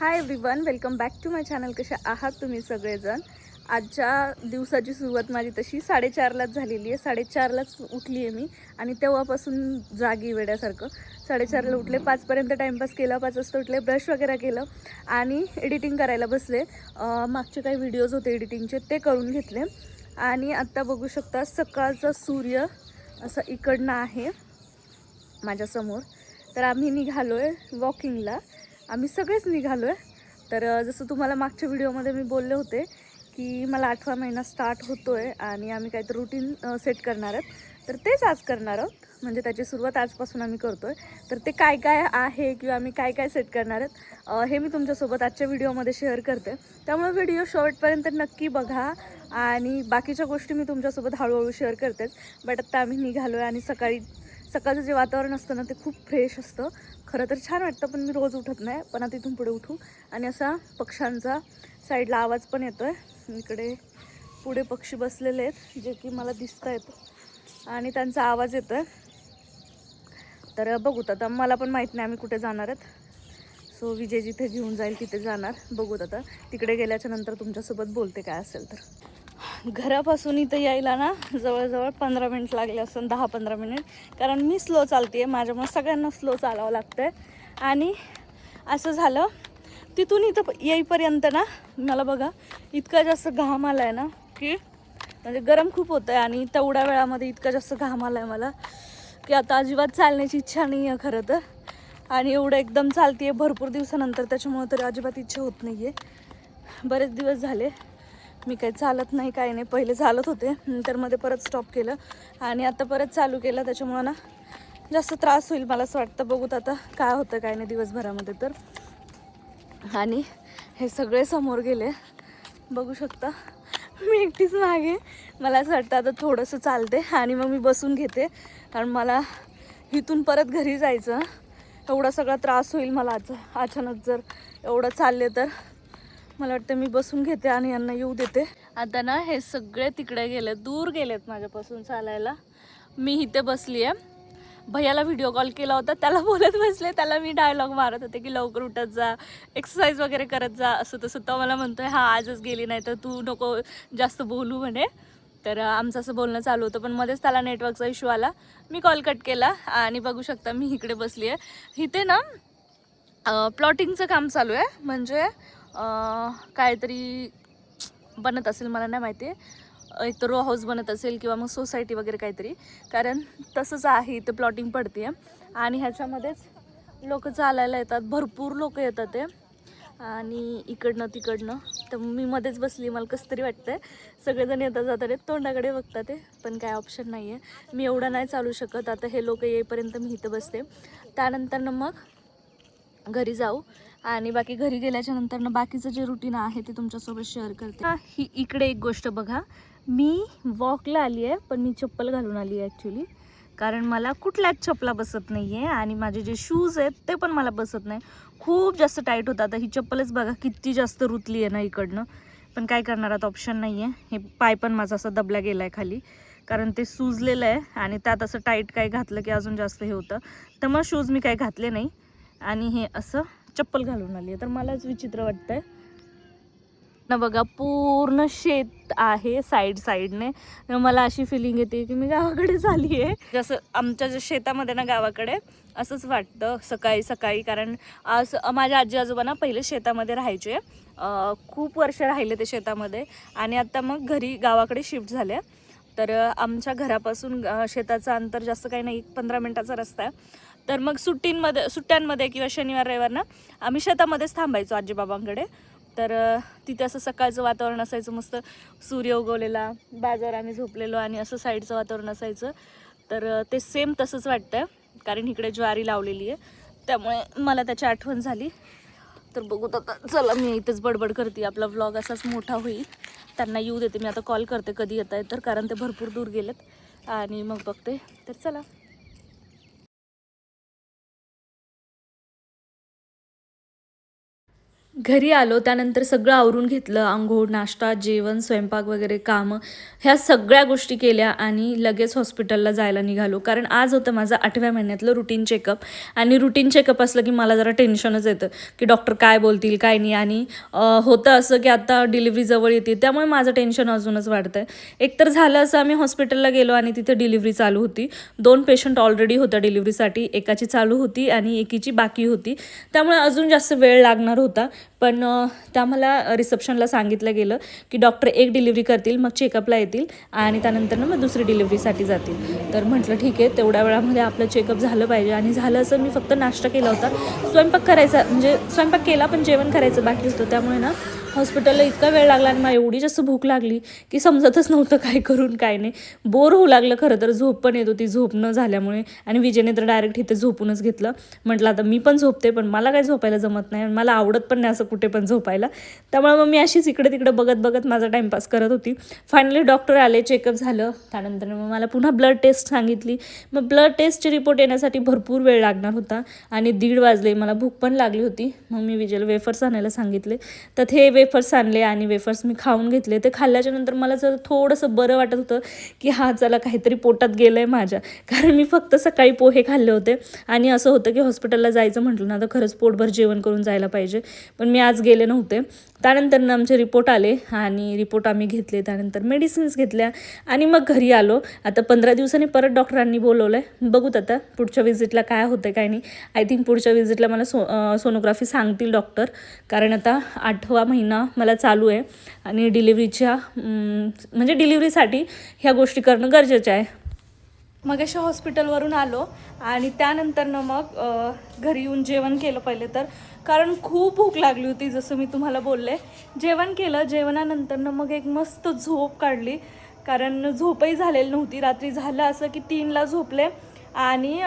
High everyone, welcome back to my channel. कशा आहात तुम्ही सगळेजण? आजच्या दिवसाची सुरुवात माझी तशी 4:30लाच झालेली आहे. 4:30लाच उठली आहे मी आणि तेव्हापासून जागी वेड्यासारखं. 4:30ला उठले, 5पर्यंत टाईमपास केला, 5 वाजता उठले, ब्रश वगैरे केलं आणि एडिटिंग करायला बसले. मागचे काही व्हिडिओज होते एडिटिंगचे ते करून घेतले आणि आत्ता बघू शकता सकाळचा सूर्य असा इकडनं आहे माझ्यासमोर. तर आम्ही निघालो आहे वॉकिंगला, आम्ही सगळेच निघालो आहे. तर जसं तुम्हाला मागच्या व्हिडिओमध्ये मी बोलले होते की मला 8वा महिना स्टार्ट होतो आहे आणि आम्ही काहीतरी रुटीन सेट करणार आहेत, तर तेच आज करणार आहोत. म्हणजे त्याची सुरुवात आजपासून आम्ही करतो आहे. तर ते काय काय आहे किंवा आम्ही काय काय सेट करणार आहेत हे मी तुमच्यासोबत आजच्या व्हिडिओमध्ये शेअर करते. त्यामुळे व्हिडिओ शेवटपर्यंत नक्की बघा आणि बाकीच्या गोष्टी मी तुमच्यासोबत हळूहळू शेअर करतेच. बट आत्ता आम्ही निघालो आहे आणि सकाळचं जे वातावरण असतं ना ते खूप फ्रेश असतं. खरं तर छान वाटतं, पण मी रोज उठत नाही. पण आता इथून पुढे उठू. आणि असा पक्ष्यांचा साईडला आवाज पण येतो आहे. इकडे पुढे पक्षी बसलेले आहेत जे की मला दिसत आहेत आणि त्यांचा आवाज येतो आहे. तर बघूत आता, मला पण माहीत नाही आम्ही कुठे जाणार आहेत. सो विजय जिथे घेऊन जाईल तिथे जाणार. बघूत आता, तिकडे गेल्याच्या नंतर तुमच्यासोबत बोलते काय असेल तर. घरापासून इथं यायला ना जवळजवळ 15 मिनिट लागले असून 10-15 मिनिट, कारण मी स्लो चालते आहे. माझ्यामुळे सगळ्यांना स्लो चालावं लागतं आहे. आणि असं झालं तिथून इथं येईपर्यंत ना मला बघा इतका जास्त घाम आला आहे ना की म्हणजे गरम खूप होतं आहे. आणि तेवढ्या वेळामध्ये इतका जास्त घाम आला आहे मला की आता अजिबात चालण्याची इच्छा नाही आहे खरं तर. आणि एवढं एकदम चालते आहे भरपूर दिवसानंतर, त्याच्यामुळं तरी अजिबात इच्छा होत नाही आहे. बरेच दिवस झाले मी काही चालत नाही, काही नाही. पहिले चालत होते, नंतर मध्ये परत स्टॉप केलं आणि आता परत चालू केलं. त्याच्यामुळं ना जास्त त्रास होईल मला असं वाटतं. बघूत आता काय होतं काय नाही दिवसभरामध्ये तर. आणि हे सगळे समोर गेले, बघू शकता. मी एकटीच मागे. मला असं वाटतं आता थोडंसं चालते आणि मग मी बसून घेते, कारण मला इथून परत घरी जायचं. एवढा सगळा त्रास होईल मला अचानक जर एवढं चालले तर. मला वाटतं मी बसून घेते आणि यांना येऊ देते. आता ना हे सगळे तिकडे गेले, दूर गेलेत माझ्यापासून चालायला. मी इथे बसली आहे. भैयाला व्हिडिओ कॉल केला होता, त्याला बोलत बसले. त्याला मी डायलॉग मारत होते की लवकर उठत जा, एक्सरसाइज वगैरे करत जा, असं तसं. तो मला म्हणतोय हा आजच गेली नाही तर तू नको जास्त बोलू म्हणे. तर आमचं असं बोलणं चालू होतं, पण मध्येच त्याला नेटवर्कचा इश्यू आला. मी कॉल कट केला आणि बघू शकता मी इकडे बसली आहे. इथे ना प्लॉटिंगचं काम चालू आहे. म्हणजे काहीतरी बनत असेल, मला नाही माहिती आहे. एक तर रो हाऊस बनत असेल किंवा मग सोसायटी वगैरे काहीतरी, कारण तसंच आहे. इथं प्लॉटिंग पडते आणि ह्याच्यामध्येच लोक चालायला येतात, भरपूर लोक येतात ते आणि इकडनं तिकडनं. तर मी मध्येच बसली, मला कसं तरी वाटतंय. सगळेजण येतात जातात आहेत, तोंडाकडे बघतात ते, पण काय ऑप्शन नाही आहे. मी एवढं नाही चालू शकत. आता हे लोक येईपर्यंत मी इथं बसते, त्यानंतर मग घरी जाऊ आणि बाकी घरी गेल्याच्या नंतर बाकीचं जे रुटीन आहे ते तुमच्यासोबत शेअर करते. ही इकडे एक गोष्ट बघा, मी वॉकला आली आहे पण मी चप्पल घालून आली आहे ॲक्च्युली, कारण मला कुठल्याच चप्पला बसत नाही आहे आणि माझे जे शूज आहेत ते पण मला बसत नाही, खूप जास्त टाईट होतात. आता ही चप्पलच बघा किती जास्त रुतली आहे ना इकडनं, पण काय करणार आता, ऑप्शन नाही आहे. हे पाय पण माझा असा दबला गेला आहे खाली, कारण ते सुजलेलं आहे आणि त्यात असं टाईट काही घातलं की अजून जास्त हे होतं. तर मग शूज मी काही घातले नाही आणि हे असं चप्पल घालून आली आहे. तर मलाच विचित्र वाटतंय ना. बघा पूर्ण शेत आहे साईडने. मला अशी फिलिंग येते की मी गावाकडे झाली आहे. जसं आमच्या जे शेतामध्ये ना गावाकडे असंच वाटतं सकाळी सकाळी, कारण आज माझ्या आजी आजोबा ना पहिले शेतामध्ये राहायचे. खूप वर्ष राहिले ते शेतामध्ये आणि आता मग घरी गावाकडे शिफ्ट झाले. तर आमच्या घरापासून शेताचं अंतर जास्त काही नाही, 15 मिनिटाचा रस्ता आहे. तर मग सुट्ट्यांमध्ये किंवा शनिवार रविवार ना आम्ही शेतामध्येच थांबायचो आजीबाबांकडे. तर तिथे असं सकाळचं वातावरण असायचं, मस्त सूर्य उगवलेला, बाजार आम्ही झोपलेलो आणि असं साईडचं वातावरण असायचं. तर ते सेम तसंच वाटतं, कारण इकडे ज्वारी लावलेली आहे, त्यामुळे मला त्याची आठवण झाली. तर बघूत आता, चला मी इथेच बडबड करते, आपला व्लॉग असाच मोठा होईल. त्यांना येऊ देते मी आता, कॉल करते कधी येत आहे तर, कारण ते भरपूर दूर गेलेत आणि मग बघते. तर चला. घरी आलो त्यानंतर सगळं आवरून घेतलं. अंघोळ, नाश्ता, जेवण, स्वयंपाक वगैरे कामं ह्या सगळ्या गोष्टी केल्या आणि लगेच हॉस्पिटलला जायला निघालो. कारण आज होतं माझं 8व्या महिन्यातलं रुटीन चेकअप. आणि रुटीन चेकअप असलं की मला जरा टेन्शनच येतं की डॉक्टर काय बोलतील काय नाही. आणि होतं असं की आता डिलिव्हरी जवळ येते, त्यामुळे माझं टेन्शन अजूनच वाढतं आहे. एकतर झालं असं, आम्ही हॉस्पिटलला गेलो आणि तिथे डिलिव्हरी चालू होती. 2 पेशंट ऑलरेडी होत्या डिलिव्हरीसाठी, एकाची चालू होती आणि एकीची बाकी होती. त्यामुळे अजून जास्त वेळ लागणार होता. पण त्या मला रिसेप्शनला सांगितलं गेलं की डॉक्टर एक डिलिव्हरी करतील, मग चेकअपला येतील आणि त्यानंतर मग दुसरी डिलिव्हरीसाठी जातील. तर म्हटलं ठीक आहे, तेवढ्या वेळामध्ये आपलं चेकअप झालं पाहिजे. आणि झालं असं, मी फक्त नाश्ता केला होता, स्वयंपाक करायचा म्हणजे स्वयंपाक केला पण जेवण करायचं बाकी होतं. त्यामुळे ना हॉस्पिटलला इतका वेळ लागला आणि मला एवढी जास्त भूक लागली की समजतच नव्हतं काय करून काय नाही. बोर होऊ लागलं खरं तर, झोप पण येत होती झोप न झाल्यामुळे. आणि विजयने तर डायरेक्ट इथे झोपूनच घेतलं. म्हटलं आता मी पण झोपते, पण मला काय झोपायला जमत नाही, मला आवडत पण नाही असं कुठे पण झोपायला. त्यामुळे मग मी अशीच इकडे तिकडे बघत बघत माझा टाईमपास करत होती. फायनली डॉक्टर आले, चेकअप झालं. त्यानंतर मग मला पुन्हा ब्लड टेस्ट सांगितली. मग ब्लड टेस्टचे रिपोर्ट येण्यासाठी भरपूर वेळ लागणार होता आणि 1:30 वाजले. मला भूक पण लागली होती. मग मी विजयला वेफर्स आणायला सांगितले. तर हे वेफर्स आणले आणि वेफर्स मी खाऊन घेतले. ते खाल्ल्याच्या नंतर मला जर थोडंसं बरं वाटत होतं की हा चला काहीतरी पोटात गेलं आहे माझ्या. कारण मी फक्त सकाळी पोहे खाल्ले होते आणि असं होतं की हॉस्पिटलला जायचं म्हटलं ना तर खरंच पोटभर जेवण करून जायला पाहिजे. पण मी आज गेले नव्हते. त्यानंतर आमचे रिपोर्ट आले आणि रिपोर्ट आम्ही घेतले. त्यानंतर मेडिसिन्स घेतल्या आणि मग घरी आलो. आता 15 दिवसांनी परत डॉक्टरांनी बोलवलं आहे. बघूत आता पुढच्या विजिटला काय होतं काय नाही. आय थिंक पुढच्या विजिटला मला सोनोग्राफी सांगतील डॉक्टर. कारण आता 8वा महिना मला चालू आहे आणि डिलिव्हरीच्या म्हणजे डिलिव्हरीसाठी ह्या गोष्टी करणं गरजेचं आहे. मग अशा हॉस्पिटलवरून आलो आणि त्यानंतरनं मग घरी येऊन जेवण केलं पहिले तर, कारण खूप भूक लागली होती जसं मी तुम्हाला बोलले. जेवण केलं, जेवणानंतरनं मग एक मस्त झोप काढली. कारण झोपही झालेली नव्हती. रात्री झालं असं की 3ला झोपले आणि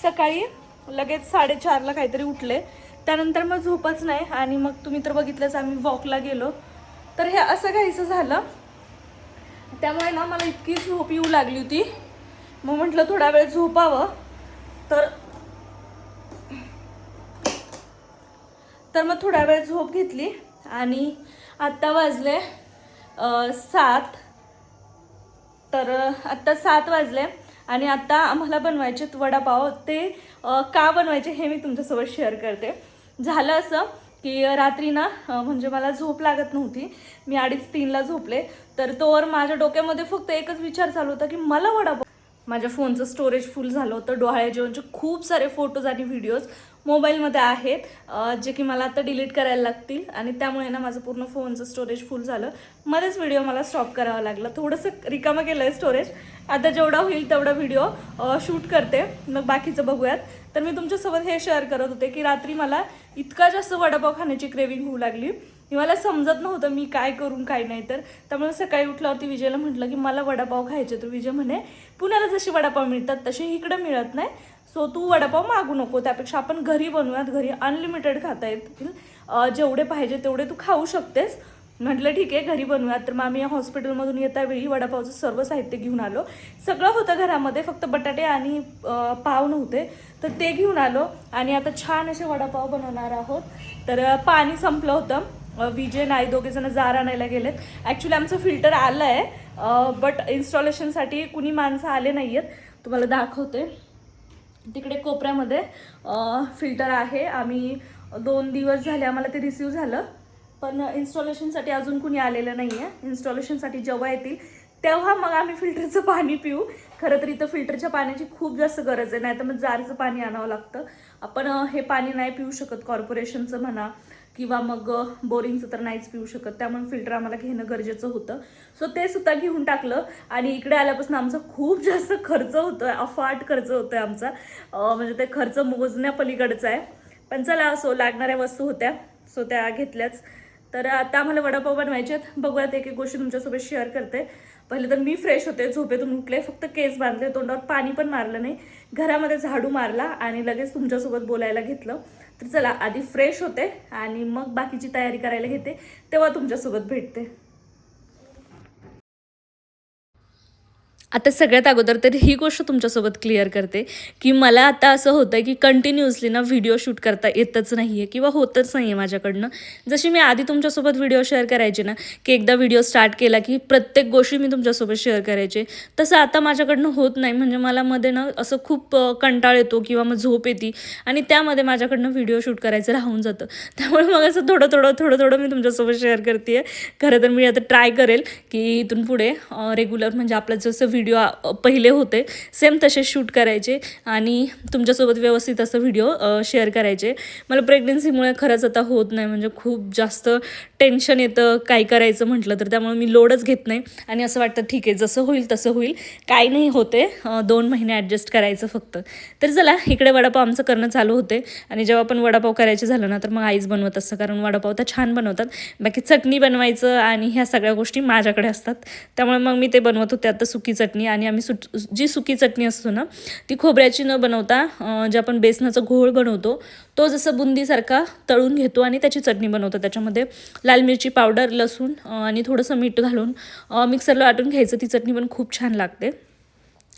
सकाळी लगेच 4:30ला काहीतरी उठले. त्यानंतर मग झोपच नाही. आणि मग तुम्ही तर बघितलंच, आम्ही वॉकला गेलो. तर हे असं काहीसं झालं. त्यामुळे ना मला इतकी झोप येऊ लागली होती. मग म्हटलं थोडा वेळ झोपावं. तर मग थोडा वेळ झोप घेतली आणि आत्ता वाजले 7. तर आत्ता 7 वाजले आणि आता आम्हाला बनवायचे वडापाव. ते का बनवायचे हे मी तुमच्यासोबत शेअर करते. झालं असं की रात्री ना म्हणजे मला झोप लागत नव्हती. मी 2:30-3ला झोपले. तर तोवर माझ्या डोक्यामध्ये फक्त एकच विचार चालू होता की मला वडापाव. माझ्या फोनचं स्टोरेज फुल झालं होतं. डोहाळे जेवणचे खूप सारे फोटोज आणि व्हिडिओज मोबाईलमध्ये आहेत, जे की मला आता डिलीट करायला लागतील. आणि त्यामुळे ना माझं पूर्ण फोनचं स्टोरेज फुल झालं. मध्येच व्हिडिओ मला स्टॉप करावा लागला. थोडंसं रिकामं केलं आहे स्टोरेज. आता जेवढा होईल तेवढा व्हिडिओ शूट करते, मग बाकीचं बघूयात. तर मी तुमच्यासोबत हे शेअर करत होते की रात्री मला इतका जास्त वडापाव खाण्याची क्रेविंग होऊ लागली की मला समजत नव्हतं मी काय करून काय नाही. तर त्यामुळे सकाळी उठल्यावरती विजयला म्हटलं की मला वडापाव खायचे. तर विजय म्हणे पुण्याला जसे वडापाव मिळतात तसे इकडं मिळत नाही, सो तू वडापाव मागू नको, त्यापेक्षा आपण घरी बनवूयात. घरी अनलिमिटेड खाता येतील, जेवढे पाहिजे तेवढे तू खाऊ शकतेस. म्हटलं ठीक आहे घरी बनवूयात. तर मग आम्ही हॉस्पिटलमधून येता वेळी वडापावचं सर्व साहित्य घेऊन आलो. सगळं होतं घरामध्ये, फक्त बटाटे आणि पाव नव्हते. तर ते घेऊन आलो आणि आता छान असे वडापाव बनवणार आहोत. तर पाणी संपलं होतं. विजय नाही, दोघेजण जार आणायला गेलेत. ॲक्च्युली आमचं फिल्टर आलं आहे, बट इन्स्टॉलेशनसाठी कुणी माणसं आले नाही आहेत. तुम्हाला दाखवते, तिकडे कोपऱ्यामध्ये फिल्टर आहे. आम्ही 2 दिवस झाले आम्हाला ते रिसीव झालं, पण इन्स्टॉलेशनसाठी अजून कुणी आलेलं नाही आहे. इन्स्टॉलेशनसाठी जेव्हा येतील तेव्हा मग आम्ही फिल्टरचं पाणी पिऊ. खरं तर इथं फिल्टरच्या पाण्याची खूप जास्त गरज आहे, नाही तर मग जारचं पाणी आणावं लागतं. आपण हे पाणी नाही पिऊ शकत, कॉर्पोरेशनचं म्हणा किंवा मग बोरिंगचं तर नाहीच पिऊ शकत. त्यामुळे फिल्टर आम्हाला घेणं गरजेचं होतं. सो ते सुद्धा घेऊन टाकलं. आणि इकडे आल्यापासून आमचा खूप जास्त खर्च होतोय, अफाट खर्च होतोय आमचा. म्हणजे ते खर्च मोजण्यापलीकडचं आहे. पण चला, असो, लागणाऱ्या वस्तू होत्या सो त्या घेतल्याच. तर आता आम्हाला वडापाव बनवायचे आहेत. बघूयात, एक एक गोष्टी तुमच्यासोबत शेअर करते. पहिले तर मी फ्रेश होते, झोपेतून उठले, फक्त केस बांधले, तोंडावर पाणी पण मारलं नाही, घरामध्ये झाडू मारला आणि लगेच तुमच्यासोबत बोलायला घेतलं. तर चला, आधी फ्रेश होते आणि मग बाकीची तयारी करायला घेते, तेव्हा तुमच्यासोबत भेटते. आता सगळ्यात अगोदर तर ही गोष्ट तुमच्यासोबत क्लिअर करते की मला आता असं होतं आहे की कंटिन्युअसली ना व्हिडिओ शूट करता येतच नाही आहे किंवा होतच नाही आहे माझ्याकडनं. जशी मी आधी तुमच्यासोबत व्हिडिओ शेअर करायचे ना, की एकदा व्हिडिओ स्टार्ट केला की प्रत्येक गोष्टी मी तुमच्यासोबत शेअर करायचे, तसं आता माझ्याकडनं होत नाही. म्हणजे मला मध्ये ना असं खूप कंटाळ येतो किंवा मग झोप येते आणि त्यामध्ये माझ्याकडनं व्हिडिओ शूट करायचं राहून जातं. त्यामुळे मग असं थोडं मी तुमच्यासोबत शेअर करते आहे. खरं तर मी आता ट्राय करेल की इथून पुढे रेग्युलर म्हणजे आपलं जसं व्हिडिओ पहिले होते सेम तसे शूट करायचे आणि तुमच्यासोबत व्यवस्थित असं व्हिडिओ शेअर करायचे. मला प्रेग्नन्सीमुळे खरंच आता होत नाही, म्हणजे खूप जास्त टेन्शन येतं काय करायचं म्हटलं तर. त्यामुळे मी लोडच घेत नाही आणि असं वाटतं ठीक आहे जसं होईल तसं होईल, काही नाही होते, 2 महिने ॲडजस्ट करायचं फक्त. तर चला इकडे वडापाव आमचं करणं चालू होते आणि जेव्हा पण वडापाव करायचे झालं ना तर मग आईच बनवत असतं, कारण वडापाव तर छान बनवतात. बाकी चटणी बनवायचं आणि ह्या सगळ्या गोष्टी माझ्याकडे असतात, त्यामुळे मग मी ते बनवत होते. आता सुकी चटणी, आणि आम्ही जी सुकी चटणी असतो ना ती खोबऱ्याची न बनवता जे आपण बेसनाचा घोळ बनवतो तो जसं बुंदीसारखा तळून घेतो आणि त्याची चटणी बनवतो. त्याच्यामध्ये लाल मिरची पावडर, लसूण आणि थोडंसं मीठ घालून मिक्सरला वाटून घ्यायचं. ती चटणी पण खूप छान लागते.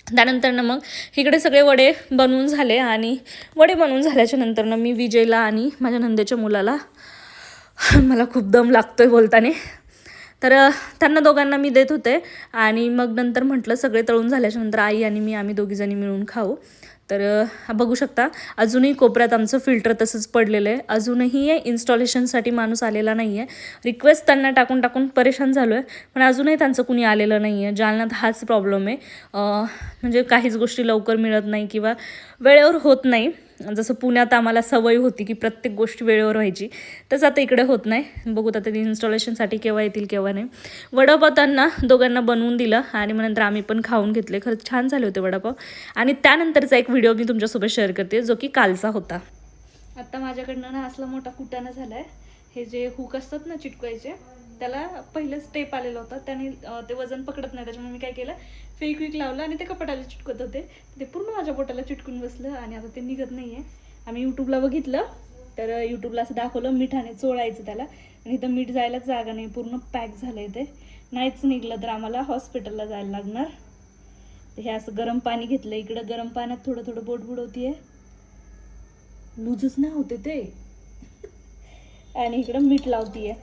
त्यानंतर ना मग इकडे सगळे वडे बनवून झाले आणि वडे बनवून झाल्याच्या नंतर ना मी विजयला आणि माझ्या नंदेच्या मुलाला, मला खूप दम लागतोय बोलताना, तर त्यांना दोघांना मी देत होते आणि मग नंतर म्हटलं सगळे तळून झाल्याच्या नंतर आई आणि मी आम्ही दोघीजणी मिळून खाऊ. तर बघू शकता अजूनही कोपऱ्यात आमचं फिल्टर तसंच पडलेलं आहे. अजूनही इन्स्टॉलेशनसाठी माणूस आलेला नाही आहे. रिक्वेस्ट त्यांना टाकून टाकून परेशान झालो आहे, पण अजूनही त्यांचं कुणी आलेलं नाही आहे. जालन्यात हाच प्रॉब्लेम आहे, म्हणजे काहीच गोष्टी लवकर मिळत नाही किंवा वेळेवर होत नाही. जसं पुण्यात आम्हाला सवय होती की प्रत्येक गोष्ट वेळेवर व्हायची, तसं आता इकडे होत नाही. बघूत आता इन्स्टॉलेशनसाठी केव्हा येतील केव्हा नाही. वडापाव त्यांना दोघांना बनवून दिलं आणि मग नंतर आम्ही पण खाऊन घेतले. खरंच छान झाले होते वडापाव. आणि त्यानंतरचा एक व्हिडिओ मी तुमच्यासोबत शेअर करते जो की कालचा होता. आता माझ्याकडनं ना असला मोठा कुटाणा झाला आहे. हे जे हुक असतात ना चिटकवायचे, त्याला पहिलेच टेप आलेला होता, त्याने ते वजन पकडत नाही. त्याच्यामुळे मी काय केलं, फेविक्विक लावलं आणि ते कपाटाला चिटकत होते. ते पूर्ण माझ्या बोटाला चिटकून बसलं आणि आता ते निघत नाही आहे. आम्ही यूट्यूबला बघितलं तर यूट्यूबला असं दाखवलं मिठाने चोळायचं त्याला, आणि इथं मीठ जायलाच जागा नाही, पूर्ण पॅक झालं आहे. ते नाहीच निघलं तर आम्हाला हॉस्पिटलला जायला लागणार. तर हे असं गरम पाणी घेतलं, इकडं गरम पाण्यात थोडं थोडं बोट बुडवते आहे, लूजच नाही होते ते, आणि इकडं मीठ लावतीये.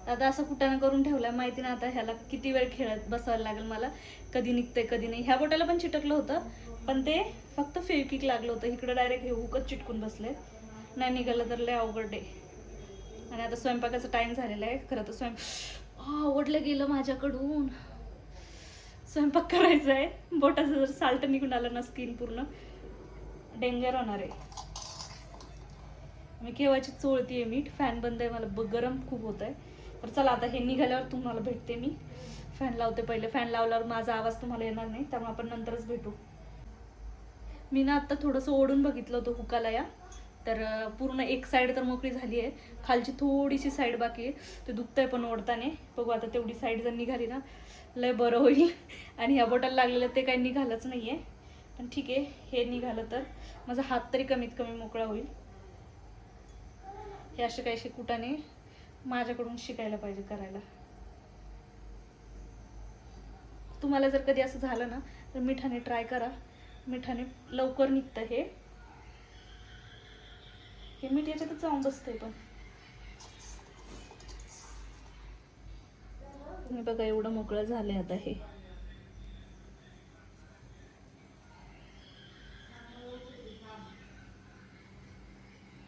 आता असं कुटाणा करून ठेवलाय, माहिती ना आता ह्याला किती वेळ खेळत बसायला लागेल मला, कधी निघतंय कधी नाही. ह्या बोटाला पण चिटकलं होतं पण ते फक्त फेविक्विक लागलं होतं. इकडं डायरेक्ट हे हुकच चिटकून बसले, नाही निघालं तर लय अवघड आहे. आणि आता स्वयंपाकाचा टाइम झालेला आहे. खरं तर आवडलं गेलं माझ्याकडून, स्वयंपाक करायचा आहे. बोटाचं जर साल्ट निघून आलं ना स्किन पूर्ण डेंजर होणार आहे. मी केव्हाची चोळतीये मीठ. फॅन बंद आहे, मला गरम खूप होत आहे. तर चला आता हे निघाल्यावर तुम्हाला भेटते मी. फॅन लावते पहिले, फॅन लावल्यावर माझा आवाज तुम्हाला येणार नाही, त्यामुळे आपण नंतरच भेटू. मी ना आत्ता थोडंसं ओढून बघितलं होतं हुकाला या, तर पूर्ण एक साईड तर मोकळी झाली आहे, खालची थोडीशी साईड बाकी आहे. ते दुखतंय पण ओढताने. बघू आता तेवढी साईड जर निघाली ना लय बरं होईल. आणि ह्या बोटाला लागलेलं ते काही निघालंच नाही आहे, पण ठीक आहे, हे निघालं तर माझा हात तरी कमीत कमी मोकळा होईल. हे असे काही कुटाने माझ्याकडून शिकायला पाहिजे करायला. तुम्हाला जर कधी असं झालं ना तर मिठाने ट्राय करा, मिठाने लवकर निघतं हे मीठ याच्यातच जाऊन बसतंय. पण मी बघा एवढं मोकळं झालंय आता हे.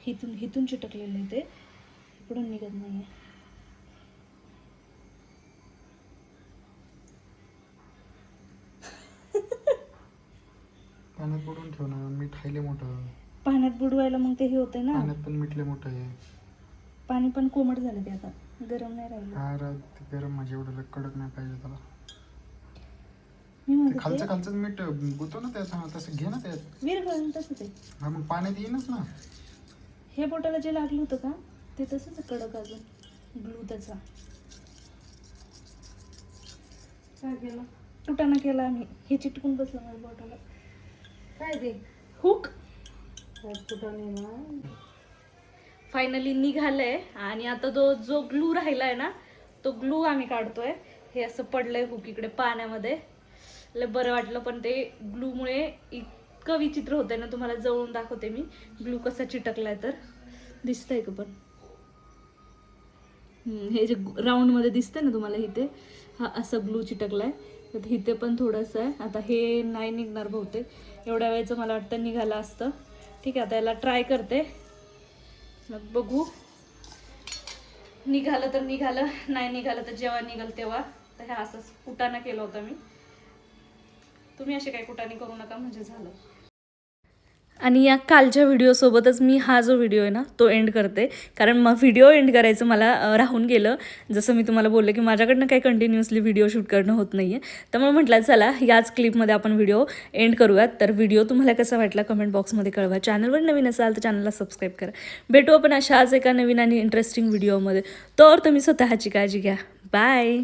हिथून चिटकलेलं आहे ते, इकडून निघत नाहीये. पाण्यात बुडवून ठेव ना, मीठ हायले मोठं. पाण्यात बुडवायला मग ते हे होतंय ना, पाण्यात पण मीठ लय मोठं आहे. पाणी पण कोमट झालं ते, आता गरम नाही राहिलं. हा ते गरम म्हणजे एवढं कडक नाही पाहिजे त्याला. मी म्हणते खालचं मीठ गुतो ना त्याचं, तसं घे ना त्यात विरघळून तसंच आहे. हा मग पाण्यात येईनच ना. हे बोटाला जे लागलं होतं का ते तसंच कडक, अजून ग्लू त्याचा काय केलं, कुटाणा केला आम्ही. हे चिटकून बसलं माझ्या बोटाला. काय ते हुक फायनली निघालंय. आणि आता जो ग्लू राहिलाय ना तो ग्लू आम्ही काढतोय. हे असं पडलंय हुक इकडे पाण्यामध्ये. लय बरं वाटलं, पण ते ग्लूमुळे इतकं विचित्र होतंय ना. तुम्हाला जवळून दाखवते मी ग्लू कसा चिटकलाय. तर दिसतंय का पण हे जे राऊंडमध्ये दिसतंय ना तुम्हाला इथे, हा असं ग्लू चिटकलाय. तर इथे पण थोडंसं आहे. आता हे नाही निघणार बहुतेक, एवढ्या वेळेचं मला वाटतं निघालं असतं. ठीक आहे, आता याला ट्राय करते, मग बघू. निघालं तर निघालं, नाही निघालं तर जेव्हा निघाल तेव्हा. तर हे असंच कुटाणा केलं होतं मी. तुम्ही असे काही कुटाणे करू नका, म्हणजे झालं. आणि या कालच्या व्हिडिओसोबतच मी हा जो व्हिडिओ आहे ना तो एंड करते, कारण मग व्हिडिओ एंड करायचं मला राहून गेलं. जसं मी तुम्हाला बोलले की माझ्याकडनं काही कंटिन्युअसली व्हिडिओ शूट करणं होत नाही आहे. त्यामुळे म्हटलं चला याच क्लिपमध्ये आपण व्हिडिओ एंड करूयात. तर व्हिडिओ तुम्हाला कसा वाटला कमेंट बॉक्समध्ये कळवा. चॅनलवर नवीन असाल तर चॅनलला सबस्क्राईब करा. भेटू आपण अशाच एका नवीन आणि इंटरेस्टिंग व्हिडिओमध्ये. तर तुम्ही स्वतःची काळजी घ्या. बाय.